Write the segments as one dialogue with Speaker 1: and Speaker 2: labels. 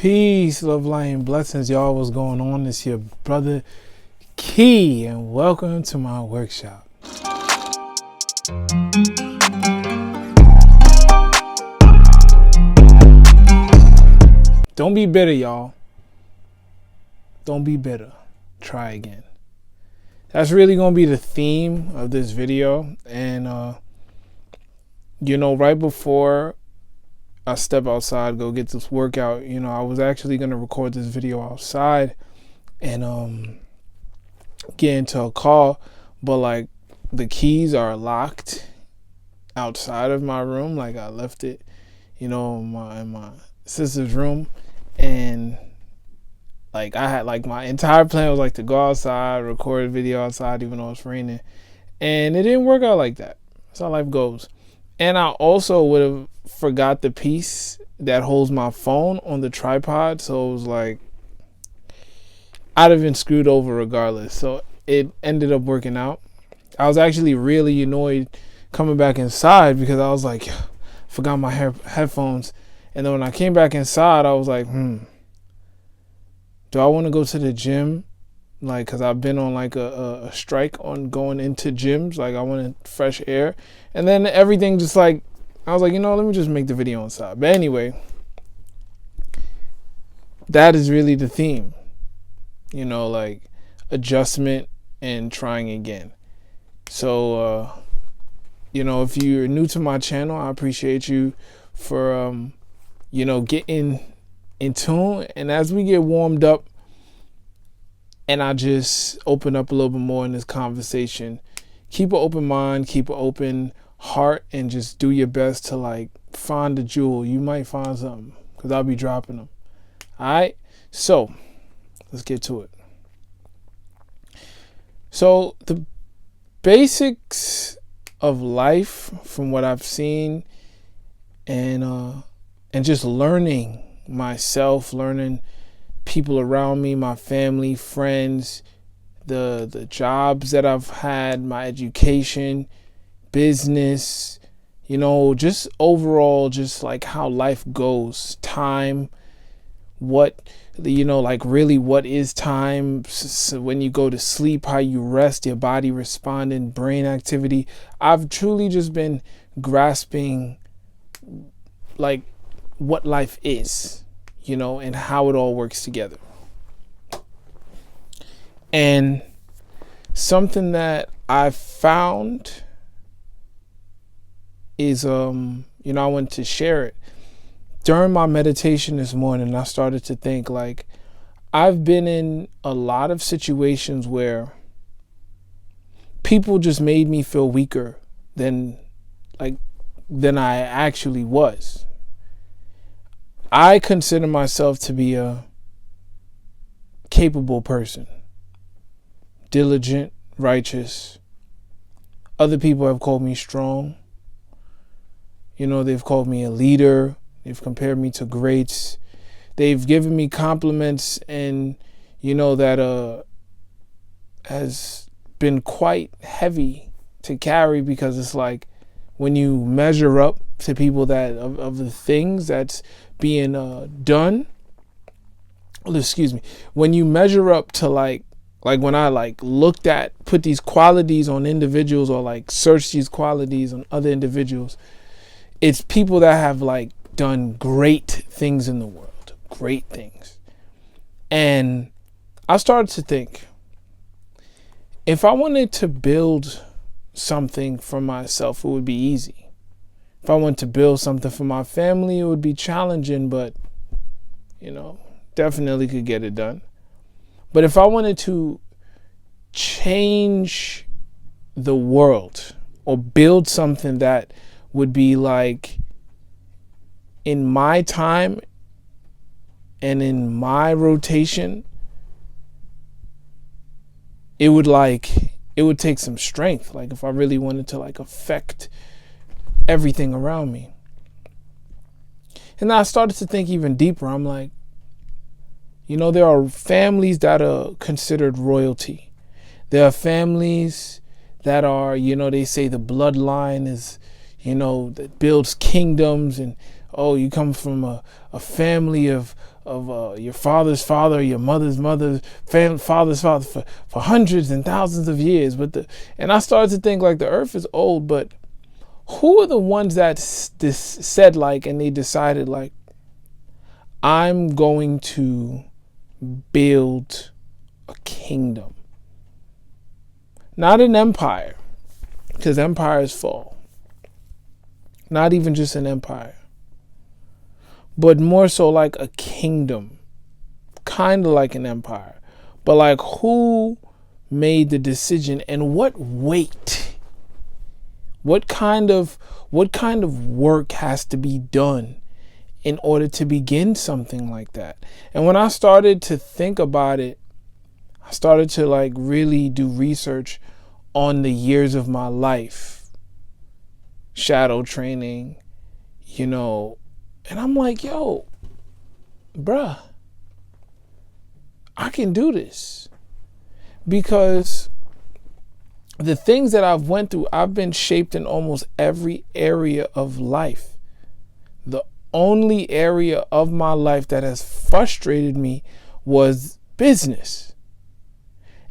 Speaker 1: Peace, love, light, and blessings, y'all. What's going on? This your brother Key, and welcome to my workshop. Don't be bitter, y'all. Don't be bitter. Try again. That's really gonna be the theme of this video. And right before I step outside, go get this workout, I was actually gonna record this video outside and get into a call, but like the keys are locked outside of my room. Like I left it, in my sister's room, and like I had like my entire plan was like to go outside, record a video outside, even though it's raining, and it didn't work out like that. That's how life goes. And I also would have forgot the piece that holds my phone on the tripod, so it was like I'd have been screwed over regardless. So it ended up working out. I was actually really annoyed coming back inside because I was like, forgot my headphones. And then when I came back inside, I was like, do I want to go to the gym? Like, because I've been on like a strike on going into gyms. Like, I wanted fresh air. And then everything just like, I was like, let me just make the video inside. But anyway, that is really the theme. Like adjustment and trying again. So, if you're new to my channel, I appreciate you for, getting in tune. And as we get warmed up and I just open up a little bit more in this conversation, keep an open mind, keep an open heart, and just do your best to like find the jewel. You might find something because I'll be dropping them. All right. So let's get to it. So the basics of life from what I've seen and just learning myself, learning people around me, my family, friends, the jobs that I've had, my education, business, just overall, just like how life goes, time, what is time? So when you go to sleep, how you rest, your body responding, brain activity. I've truly just been grasping like what life is, and how it all works together. And something that I found is, I want to share it. During my meditation this morning, I started to think like I've been in a lot of situations where people just made me feel weaker than I actually was. I consider myself to be a capable person, diligent, righteous. Other people have called me strong. They've called me a leader. They've compared me to greats. They've given me compliments, and that has been quite heavy to carry, because it's like when you measure up to people that of the things that's being done. Well, excuse me. When you measure up to like when I put these qualities on individuals, or like search these qualities on other individuals, it's people that have like done great things in the world, great things. And I started to think, if I wanted to build something for myself, it would be easy. If I wanted to build something for my family, it would be challenging, but definitely could get it done. But if I wanted to change the world or build something that would be like in my time and in my rotation, it would take some strength. Like if I really wanted to like affect everything around me. And I started to think even deeper. I'm like, there are families that are considered royalty. There are families that are, they say the bloodline is, that builds kingdoms, and you come from a family of your father's father, your mother's mother, father's father for hundreds and thousands of years. And I started to think like the earth is old, but who are the ones that said like, and they decided like, I'm going to build a kingdom, not an empire, because empires fall. Not even just an empire, but more so like a kingdom, kind of like an empire. But like, who made the decision, and what weight? What kind of work has to be done in order to begin something like that? And when I started to think about it, I started to like really do research on the years of my life, shadow training, and I'm like, yo, bruh, I can do this. Because the things that I've went through, I've been shaped in almost every area of life. The only area of my life that has frustrated me was business.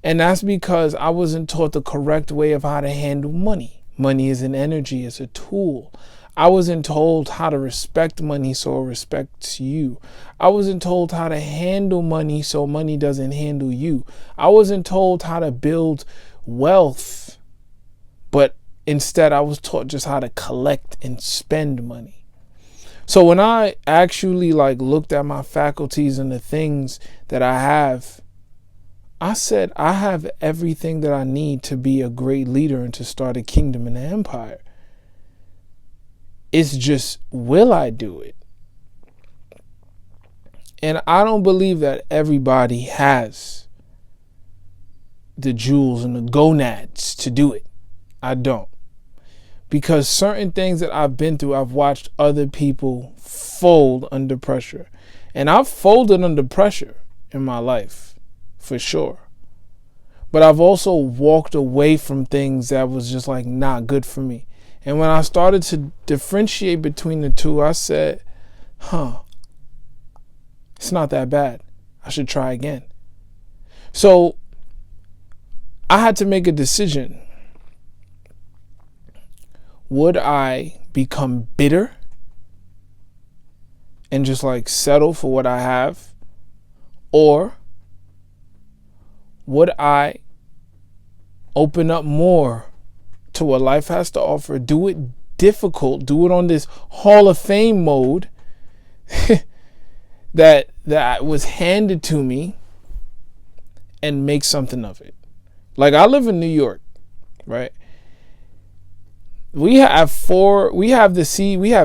Speaker 1: And that's because I wasn't taught the correct way of how to handle money. Money is an energy, it's a tool. I wasn't told how to respect money so it respects you. I wasn't told how to handle money so money doesn't handle you. I wasn't told how to build wealth, but instead I was taught just how to collect and spend money. So when I actually like looked at my faculties and the things that I have, I said, I have everything that I need to be a great leader and to start a kingdom and an empire. It's just, will I do it? And I don't believe that everybody has the jewels and the gonads to do it. I don't. Because certain things that I've been through, I've watched other people fold under pressure. And I've folded under pressure in my life. For sure. But I've also walked away from things that was just like not good for me. And when I started to differentiate between the two, I said, it's not that bad. I should try again. So I had to make a decision. Would I become bitter and just like settle for what I have? Or would I open up more to what life has to offer, do it difficult, do it on this Hall of Fame mode that was handed to me, and make something of it? Like, I live in New York, right? We have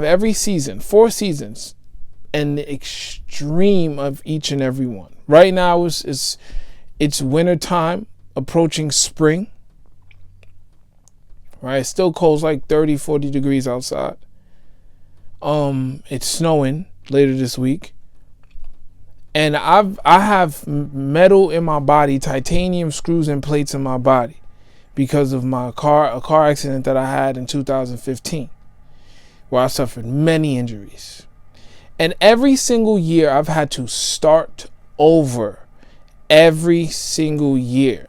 Speaker 1: every season, 4 seasons, and the extreme of each and every one. Right now it's winter time, approaching spring. Right? It's still cold, like 30, 40 degrees outside. It's snowing later this week. And I have metal in my body, titanium screws and plates in my body because of a car accident that I had in 2015, where I suffered many injuries. And every single year I've had to start over. Every single year.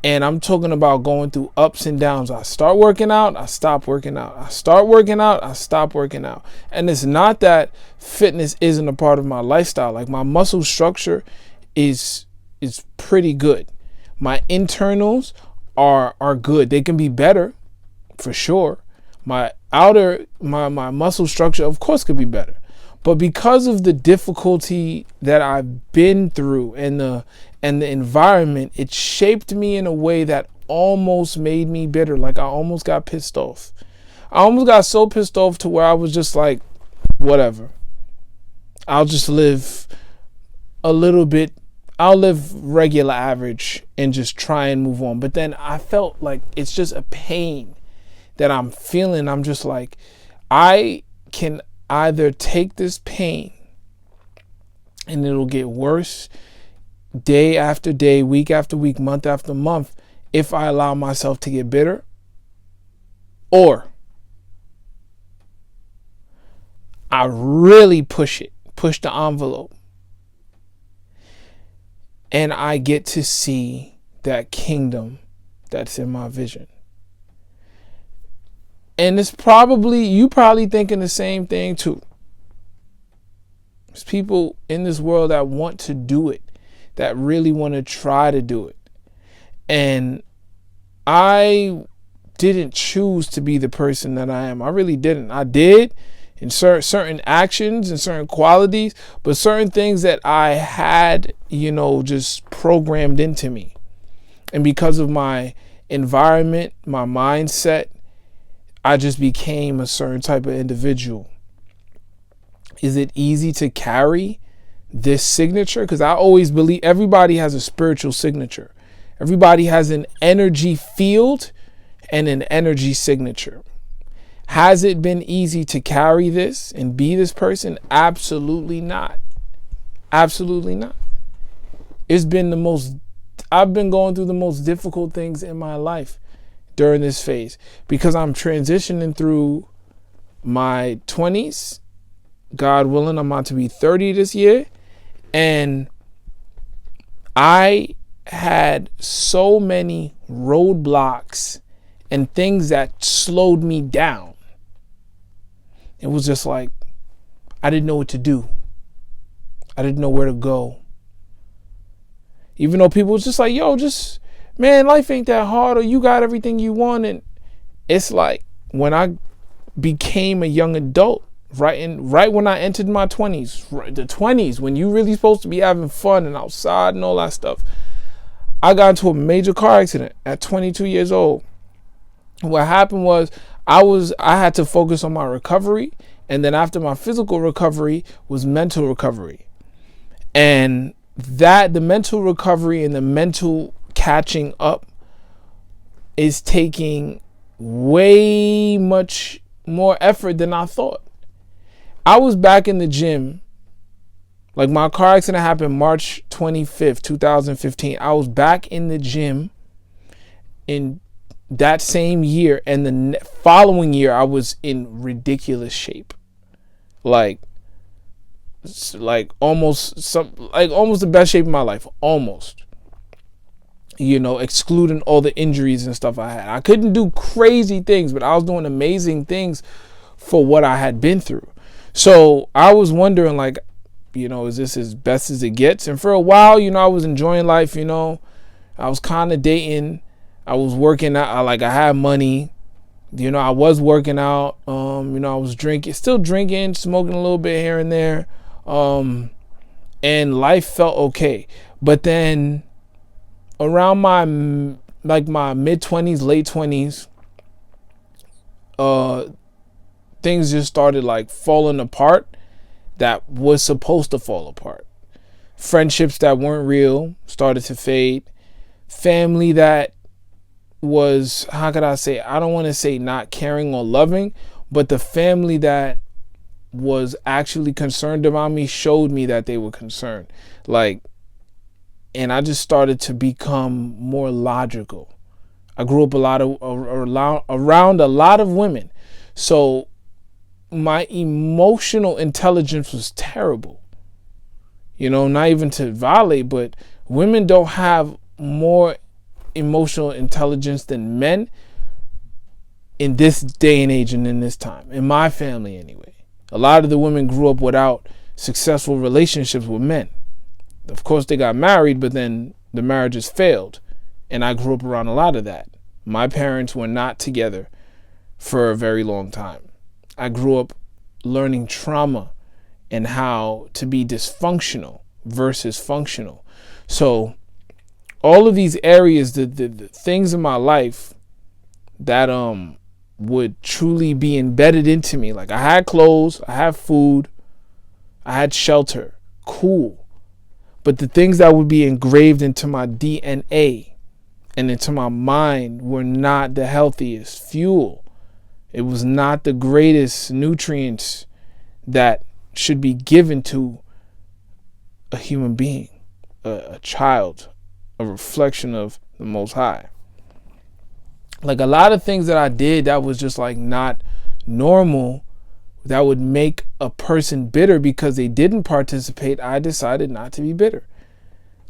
Speaker 1: And I'm talking about going through ups and downs. I start working out, I stop working out. I start working out, I stop working out. And it's not that fitness isn't a part of my lifestyle. Like, my muscle structure is pretty good. My internals are good. They can be better, for sure. My muscle structure, of course, could be better. But because of the difficulty that I've been through and the environment, it shaped me in a way that almost made me bitter. Like, I almost got pissed off. I almost got so pissed off to where I was just like, whatever. I'll just live a little bit. I'll live regular average and just try and move on. But then I felt like it's just a pain that I'm feeling. I'm just like, I can either take this pain and it'll get worse day after day, week after week, month after month, if I allow myself to get bitter, or I really push the envelope and I get to see that kingdom that's in my vision. And it's you probably thinking the same thing too. There's people in this world that want to do it, that really want to try to do it. And I didn't choose to be the person that I am. I really didn't. I did in certain actions and certain qualities, but certain things that I had, just programmed into me. And because of my environment, my mindset, I just became a certain type of individual. Is it easy to carry this signature? Because I always believe everybody has a spiritual signature. Everybody has an energy field and an energy signature. Has it been easy to carry this and be this person? Absolutely not. Absolutely not. I've been going through the most difficult things in my life during this phase because I'm transitioning through my 20s. God willing, I'm about to be 30 this year. And I had so many roadblocks and things that slowed me down. It was just like, I didn't know what to do. I didn't know where to go. Even though people was just like, yo, man, life ain't that hard, or you got everything you want. And it's like when I became a young adult, right when I entered my 20s, the 20s, when you really supposed to be having fun and outside and all that stuff, I got into a major car accident at 22 years old. What happened was I had to focus on my recovery, and then after my physical recovery was mental recovery. And the mental recovery and the mental catching up is taking way much more effort than I thought. I was back in the gym. Like, my car accident happened March 25th, 2015. I was back in the gym in that same year, and the following year I was in ridiculous shape. Like almost the best shape of my life, almost. Excluding all the injuries and stuff I had. I couldn't do crazy things, but I was doing amazing things for what I had been through. So I was wondering, like, is this as best as it gets? And for a while, I was enjoying life. I was kind of dating. I was working out. I had money. I was working out. I was still drinking, smoking a little bit here and there. And life felt okay. But then around my mid 20s, late 20s, things just started falling apart that was supposed to fall apart. Friendships that weren't real started to fade. Family that was, how could I say, I don't want to say not caring or loving, but the family that was actually concerned about me showed me that they were concerned. And I just started to become more logical. I grew up around a lot of women. So my emotional intelligence was terrible. Not even to violate, but women don't have more emotional intelligence than men in this day and age and in this time. In my family, anyway. A lot of the women grew up without successful relationships with men. Of course, they got married, but then the marriages failed. And I grew up around a lot of that. My parents were not together for a very long time. I grew up learning trauma and how to be dysfunctional versus functional. So all of these areas, the things in my life that would truly be embedded into me. Like, I had clothes, I had food, I had shelter. Cool. But the things that would be engraved into my DNA and into my mind were not the healthiest fuel. It was not the greatest nutrients that should be given to a human being, a child, a reflection of the Most High. Like, a lot of things that I did that was just not normal, that would make a person bitter because they didn't participate. I decided not to be bitter.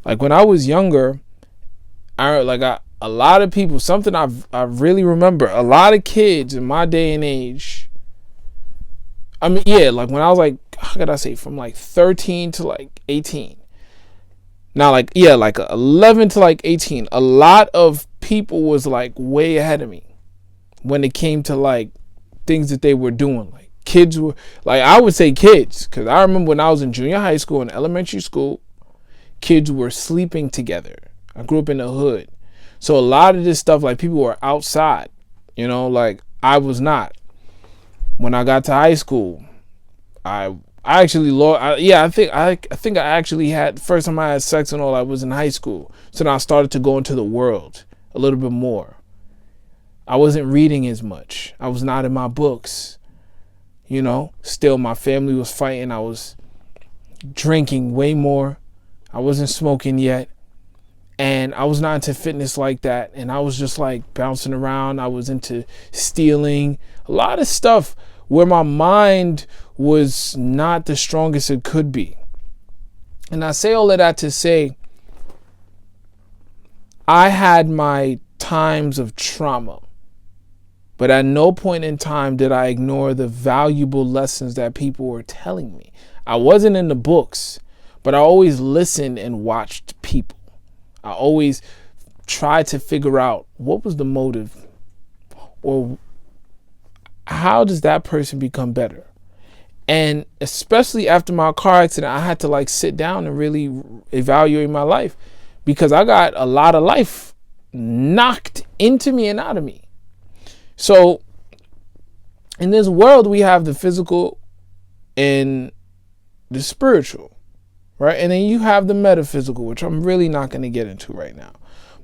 Speaker 1: Like when I was younger, a lot of people, something I really remember, a lot of kids in my day and age. I mean, yeah, like when I was like, how could I say, from like 13 to like 18. Now, like, yeah, like 11 to like 18, a lot of people was like way ahead of me when it came to like things that they were doing. Like kids were, like, I would say kids, because I remember when I was in junior high school and elementary school, kids were sleeping together. I grew up in the hood. So a lot of this stuff, like people were outside, like I was not. When I got to high school, I actually I think I actually had, first time I had sex and all, I was in high school. So then I started to go into the world a little bit more. I wasn't reading as much. I was not in my books. Still my family was fighting. I was drinking way more. I wasn't smoking yet. And I was not into fitness like that. And I was just like bouncing around. I was into stealing, a lot of stuff where my mind was not the strongest it could be. And I say all of that to say, I had my times of trauma, but at no point in time did I ignore the valuable lessons that people were telling me. I wasn't in the books, but I always listened and watched people. I always tried to figure out what was the motive, or how does that person become better? And especially after my car accident, I had to like sit down and really evaluate my life, because I got a lot of life knocked into me and out of me. So in this world, we have the physical and the spiritual, right? And then you have the metaphysical, which I'm really not going to get into right now.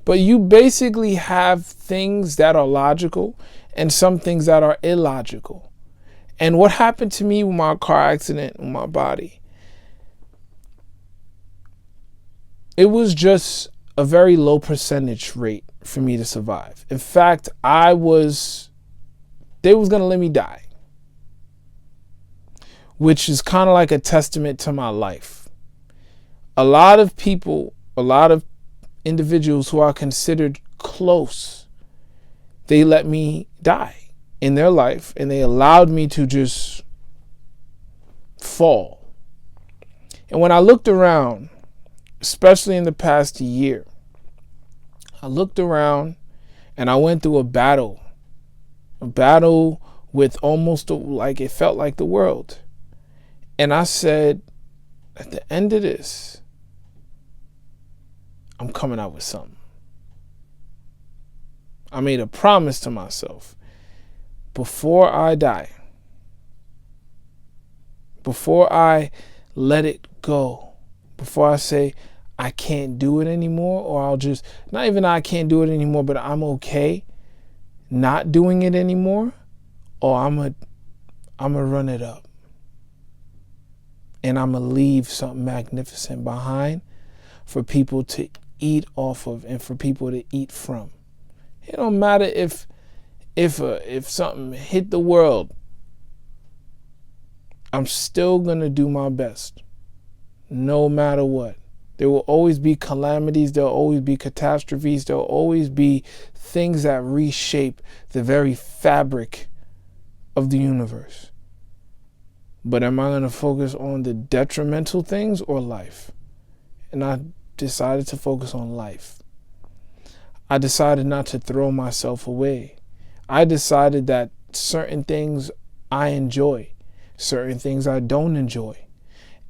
Speaker 1: But you basically have things that are logical and some things that are illogical. And what happened to me with my car accident with my body, it was just a very low percentage rate for me to survive. In fact, they was going to let me die, which is kind of like a testament to my life. A lot of people, a lot of individuals who are considered close, they let me die in their life, and they allowed me to just fall. And when I looked around, especially in the past year, I looked around and I went through a battle with almost like it felt like the world. And I said, at the end of this, I'm coming out with something. I made a promise to myself. Before I die, before I let it go, before I say I can't do it anymore, or I'll just, not even I can't do it anymore, but I'm okay not doing it anymore, or I'm gonna run it up. And I'm gonna leave something magnificent behind for people to eat off of and for people to eat from. It don't matter if something hit the world, I'm still going to do my best, no matter what. There will always be calamities. There will always be catastrophes. There will always be things that reshape the very fabric of the universe. But am I going to focus on the detrimental things or life? And I decided to focus on life. I decided not to throw myself away. I decided that certain things I enjoy, certain things I don't enjoy.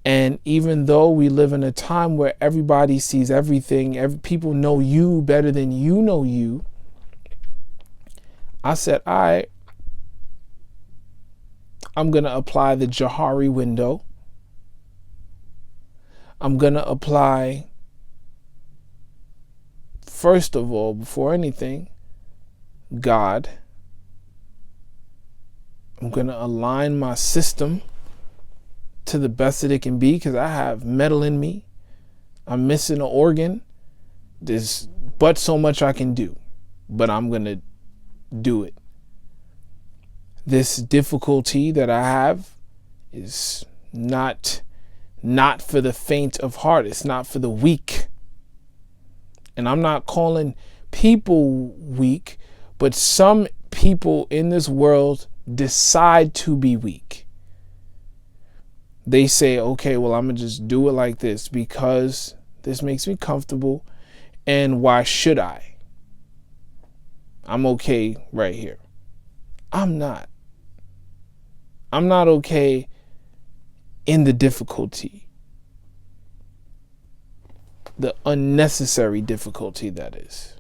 Speaker 1: And even though we live in a time where everybody sees everything, people know you better than you know you, I said, I'm going to apply the Johari window. I'm going to apply, first of all, before anything, God. I'm going to align my system to the best that it can be, because I have metal in me. I'm missing an organ. There's but so much I can do, but I'm going to do it. This difficulty that I have is not for the faint of heart. It's not for the weak. And I'm not calling people weak, but some people in this world decide to be weak. They say, okay, well, I'm going to just do it like this because this makes me comfortable. And why should I? I'm okay right here. I'm not. I'm not okay in the difficulty. The unnecessary difficulty, that is.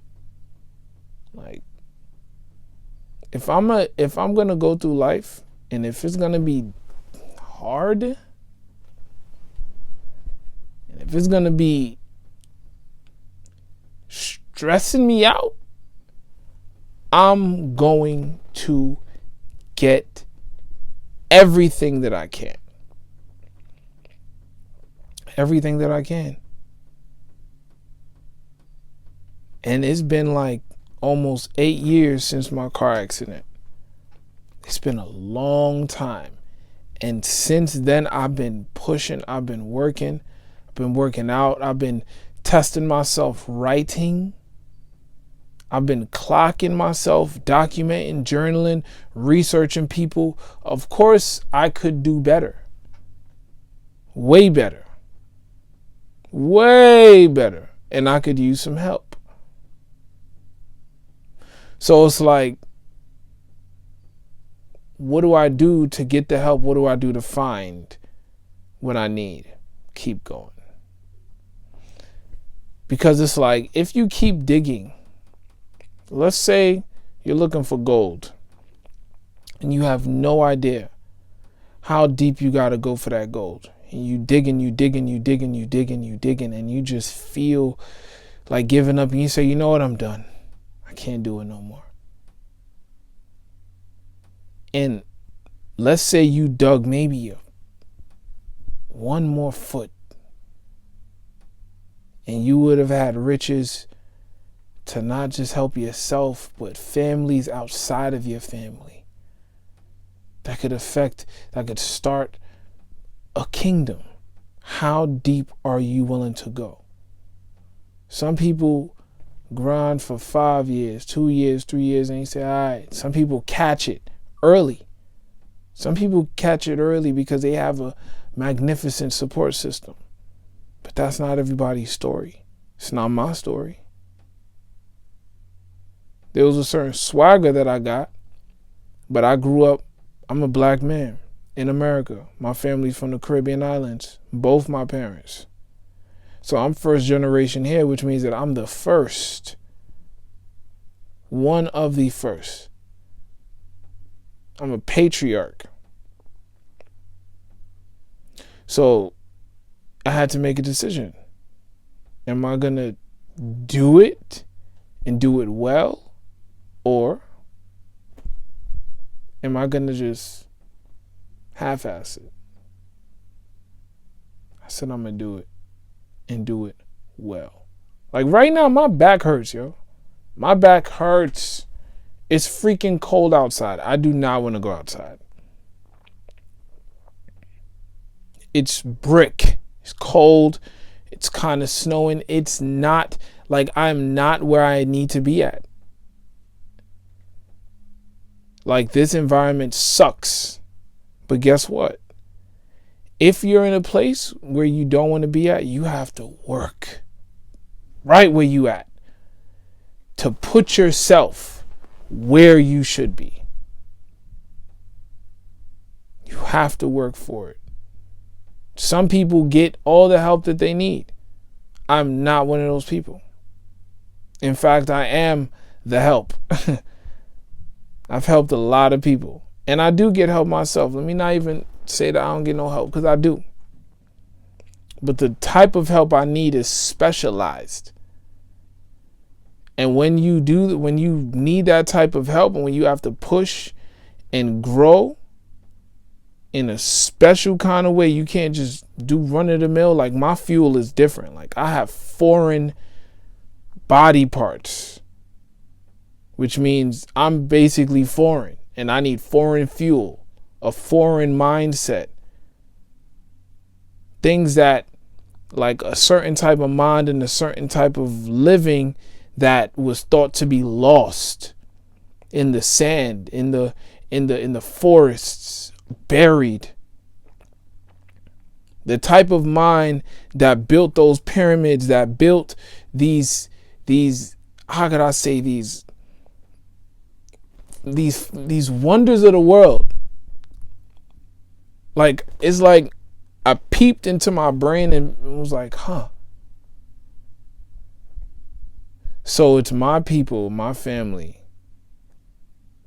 Speaker 1: Like, if I'm gonna go through life, and if it's gonna be hard, and if it's gonna be stressing me out, I'm going to get everything that I can. Everything that I can. And it's been like almost 8 years since my car accident. It's been a long time. And since then, I've been pushing, I've been working out, I've been testing myself, writing. I've been clocking myself, documenting, journaling, researching people. Of course, I could do better. Way better. Way better. And I could use some help. So it's like, what do I do to get the help? What do I do to find what I need? Keep going. Because it's like, if you keep digging, let's say you're looking for gold and you have no idea how deep you got to go for that gold. And you digging, and you just feel like giving up. And you say, you know what, I'm done. I can't do it no more. And let's say you dug maybe one more foot, and you would have had riches to not just help yourself, but families outside of your family. That could start a kingdom. How deep are you willing to go? Some people grind for 5 years, 2 years, 3 years, and you say, all right. Some people catch it early. Some people catch it early because they have a magnificent support system. But that's not everybody's story. It's not my story. There was a certain swagger that I got, but I grew up, I'm a black man in America. My family's from the Caribbean islands, both my parents. So I'm first generation here, which means that I'm the first, one of the first. I'm a patriarch. So I had to make a decision. Am I going to do it and do it well? Or am I going to just half-ass it? I said I'm going to do it and do it well. Like right now, my back hurts, yo. My back hurts. It's freaking cold outside. I do not want to go outside. It's brick. It's cold. It's kind of snowing. It's not like I'm not where I need to be at. Like this environment sucks. But guess what? If you're in a place where you don't want to be at, you have to work right where you at to put yourself where you should be. You have to work for it. Some people get all the help that they need. I'm not one of those people. In fact, I am the help. I've helped a lot of people. And I do get help myself. Let me not even say that I don't get no help, because I do. But the type of help I need is specialized. And when you need that type of help, and when you have to push and grow in a special kind of way, you can't just do run of the mill. Like my fuel is different. Like I have foreign body parts, which means I'm basically foreign and I need foreign fuel, a foreign mindset, things that like a certain type of mind and a certain type of living that was thought to be lost in the sand, in the forests, buried. The type of mind that built those pyramids, that built these how could I say, these wonders of the world. Like, it's like I peeped into my brain and was like, huh. So it's my people, my family,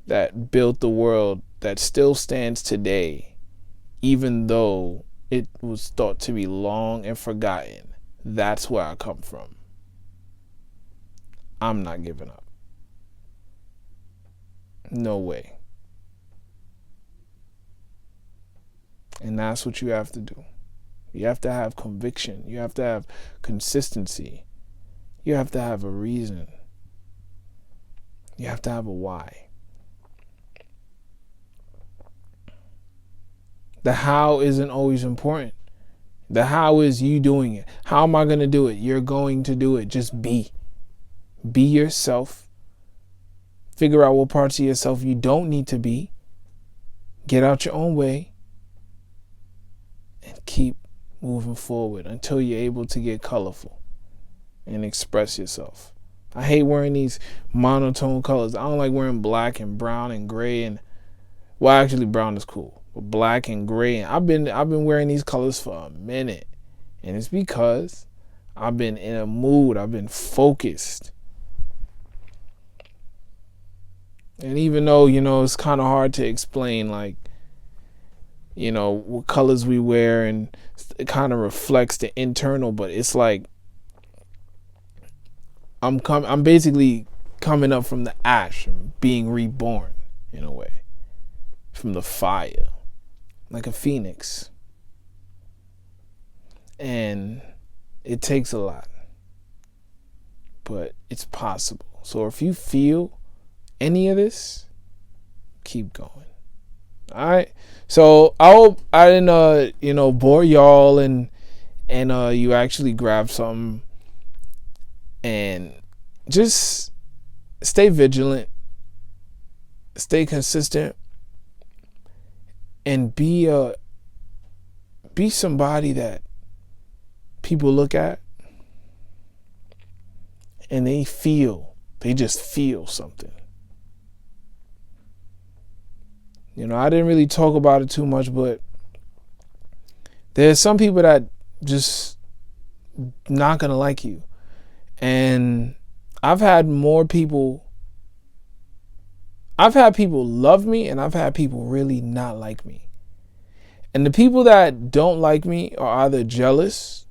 Speaker 1: that built the world that still stands today, even though it was thought to be long and forgotten. That's where I come from. I'm not giving up. No way. And that's what you have to do. You have to have conviction. You have to have consistency. You have to have a reason. You have to have a why. The how isn't always important. The how is you doing it. How am I going to do it? You're going to do it. Just be. Be yourself. Figure out what parts of yourself you don't need to be. Get out your own way. And keep moving forward until you're able to get colorful and express yourself. I hate wearing these monotone colors. I don't like wearing black and brown and gray and, well, actually brown is cool, but black and gray. And I've been wearing these colors for a minute, and it's because I've been in a mood. I've been focused. And even though, it's kind of hard to explain, like, what colors we wear, and it kind of reflects the internal, but it's like I'm basically coming up from the ash and being reborn in a way, from the fire, like a phoenix. And it takes a lot, but it's possible. So if you feel any of this, keep going. All right. So I hope I didn't, bore y'all and you actually grab something, and just stay vigilant, stay consistent, and be somebody that people look at and they just feel something. I didn't really talk about it too much, but there's some people that just not going to like you. And I've had people love me, and I've had people really not like me. And the people that don't like me are either jealous,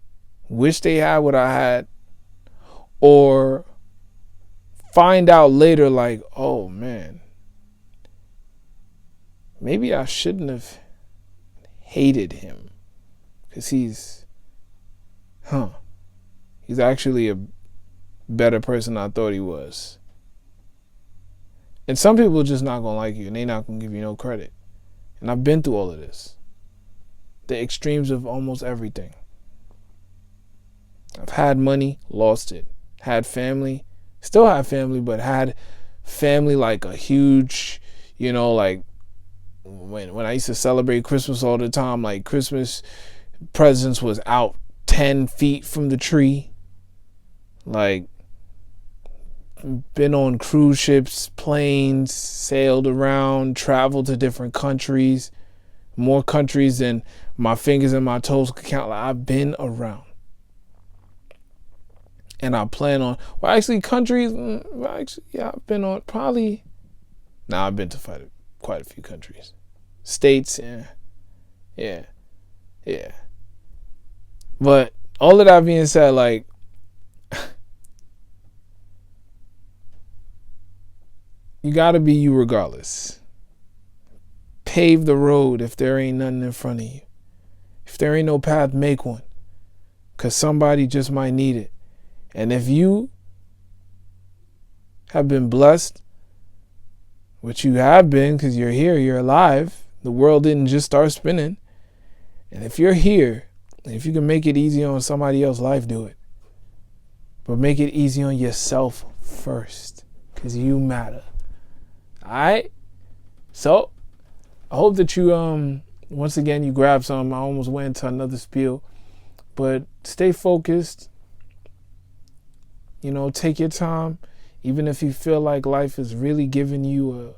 Speaker 1: wish they had what I had, or find out later like, oh man, maybe I shouldn't have hated him, because he's actually a better person than I thought he was. And some people are just not going to like you, and they're not going to give you no credit. And I've been through all of this. The extremes of almost everything. I've had money, lost it. Had family, still have family, but had family like a huge, like when I used to celebrate Christmas all the time, like Christmas presents was out 10 feet from the tree. Like, been on cruise ships, planes, sailed around, traveled to different countries, more countries than my fingers and my toes could count. Like, I've been around. And I plan on, countries, I've been on probably, I've been to quite a few countries. States, yeah. But all of that being said, like, you gotta be you regardless. Pave the road if there ain't nothing in front of you. If there ain't no path, make one. Because somebody just might need it. And if you have been blessed, which you have been because you're here, you're alive, the world didn't just start spinning. And if you're here If you can make it easy on somebody else's life, do it. But make it easy on yourself first, because you matter. All right? So, I hope that you, once again, you grab some. I almost went into another spiel. But stay focused. You know, take your time. Even if you feel like life is really giving you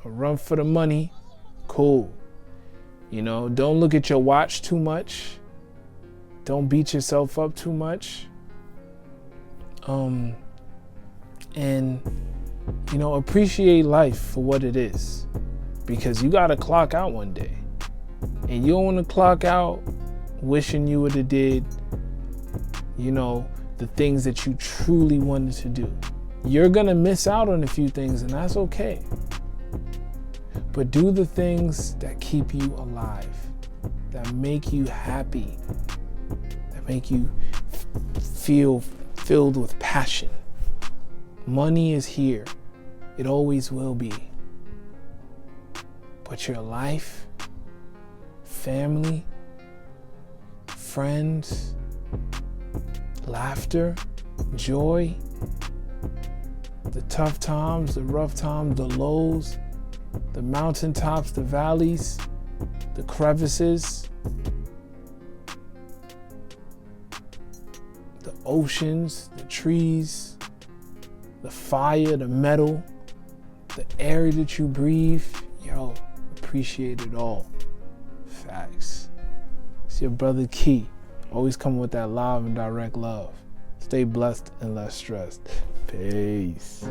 Speaker 1: a run for the money, cool. You know, don't look at your watch too much. Don't beat yourself up too much. And, you know, appreciate life for what it is. Because you got to clock out one day. And you don't want to clock out wishing you would have did, you know, the things that you truly wanted to do. You're going to miss out on a few things, and that's okay. But do the things that keep you alive, that make you happy, that make you feel filled with passion. Money is here. It always will be. But your life, family, friends, laughter, joy, the tough times, the rough times, the lows, the mountaintops, the valleys, the crevices, the oceans, the trees, the fire, the metal, the air that you breathe. Yo, appreciate it all. Facts. It's your brother Key. Always coming with that live and direct love. Stay blessed and less stressed. Peace.